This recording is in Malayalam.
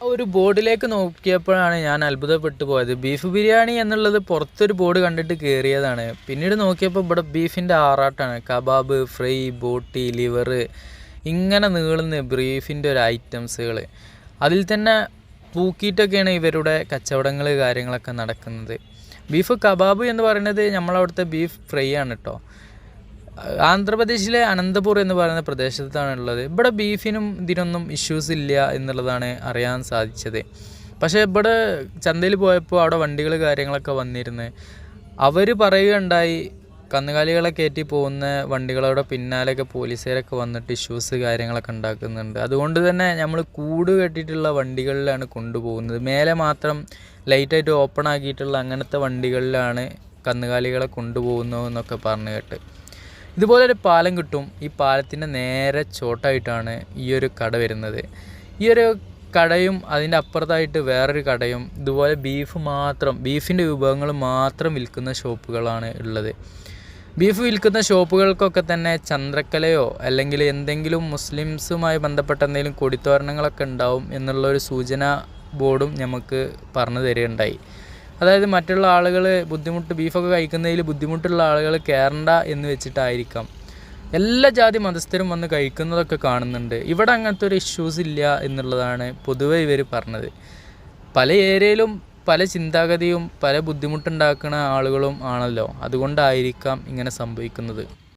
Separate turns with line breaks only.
ഒരു ബോർഡിലേക്ക് നോക്കിയപ്പോഴാണ് ഞാൻ അത്ഭുതപ്പെട്ടു പോയത്. ബീഫ് ബിരിയാണി എന്നുള്ളത് പുറത്തൊരു ബോർഡ് കണ്ടിട്ട് കയറിയതാണ്. പിന്നീട് നോക്കിയപ്പോൾ ഇവിടെ ബീഫിൻ്റെ ആറാട്ടാണ്. കബാബ്, ഫ്രൈ, ബോട്ടി, ലിവർ, ഇങ്ങനെ നീളുന്ന ബീഫിൻ്റെ ഒരു ഐറ്റംസുകൾ. അതിൽ തന്നെ തൂക്കിയിട്ടൊക്കെയാണ് ഇവരുടെ കച്ചവടങ്ങൾ കാര്യങ്ങളൊക്കെ നടക്കുന്നത്. ബീഫ് കബാബ് എന്ന് പറയുന്നത് നമ്മളവിടുത്തെ ബീഫ് ഫ്രൈ ആണ് കേട്ടോ. ആന്ധ്രാപ്രദേശിലെ അനന്തപൂർ എന്ന് പറയുന്ന പ്രദേശത്താണ് ഉള്ളത്. ഇവിടെ ബീഫിനും ഇതിനൊന്നും ഇഷ്യൂസ് ഇല്ല എന്നുള്ളതാണ് അറിയാൻ സാധിച്ചത്. പക്ഷേ ഇവിടെ ചന്തയിൽ പോയപ്പോൾ അവിടെ വണ്ടികൾ കാര്യങ്ങളൊക്കെ വന്നിരുന്നു. അവർ പറയുകയുണ്ടായി, കന്നുകാലികളെ കയറ്റി പോകുന്ന വണ്ടികളുടെ പിന്നാലെയൊക്കെ പോലീസുകാരൊക്കെ വന്നിട്ട് ഇഷ്യൂസ് കാര്യങ്ങളൊക്കെ ഉണ്ടാക്കുന്നുണ്ട്. അതുകൊണ്ട് തന്നെ നമ്മൾ കൂട് കെട്ടിയിട്ടുള്ള വണ്ടികളിലാണ് കൊണ്ടുപോകുന്നത്. മേലെ മാത്രം ലൈറ്റായിട്ട് ഓപ്പൺ ആക്കിയിട്ടുള്ള അങ്ങനത്തെ വണ്ടികളിലാണ് കന്നുകാലികളെ കൊണ്ടുപോകുന്നതെന്നൊക്കെ പറഞ്ഞു കേട്ട്. ഇതുപോലൊരു പാലം കിട്ടും. ഈ പാലത്തിൻ്റെ നേരെ ചോട്ടായിട്ടാണ് ഈ ഒരു കട വരുന്നത്. ഈ ഒരു കടയും അതിൻ്റെ അപ്പുറത്തായിട്ട് വേറൊരു കടയും ഇതുപോലെ ബീഫിൻ്റെ വിഭവങ്ങൾ മാത്രം വിൽക്കുന്ന ഷോപ്പുകളാണ് ഉള്ളത്. ബീഫ് വിൽക്കുന്ന ഷോപ്പുകൾക്കൊക്കെ തന്നെ ചന്ദ്രക്കലയോ അല്ലെങ്കിൽ എന്തെങ്കിലും മുസ്ലിംസുമായി ബന്ധപ്പെട്ട എന്തെങ്കിലും കൊടിത്തോരണങ്ങളൊക്കെ ഉണ്ടാവും എന്നുള്ളൊരു സൂചന ബോർഡും നമുക്ക് പറഞ്ഞു തരികയുണ്ടായി. അതായത് മറ്റുള്ള ആളുകൾ ബീഫൊക്കെ കഴിക്കുന്നതിൽ ബുദ്ധിമുട്ടുള്ള ആളുകൾ കയറണ്ട എന്ന് വെച്ചിട്ടായിരിക്കാം എല്ലാ ജാതി മതസ്ഥരും വന്ന് കഴിക്കുന്നതൊക്കെ കാണുന്നുണ്ട്. ഇവിടെ അങ്ങനത്തെ ഒരു ഇഷ്യൂസ് ഇല്ല എന്നുള്ളതാണ് പൊതുവെ ഇവർ പറഞ്ഞത്. പല ഏരിയയിലും പല ചിന്താഗതിയും പല ബുദ്ധിമുട്ടുണ്ടാക്കുന്ന ആളുകളും ആണല്ലോ, അതുകൊണ്ടായിരിക്കാം ഇങ്ങനെ സംഭവിക്കുന്നത്.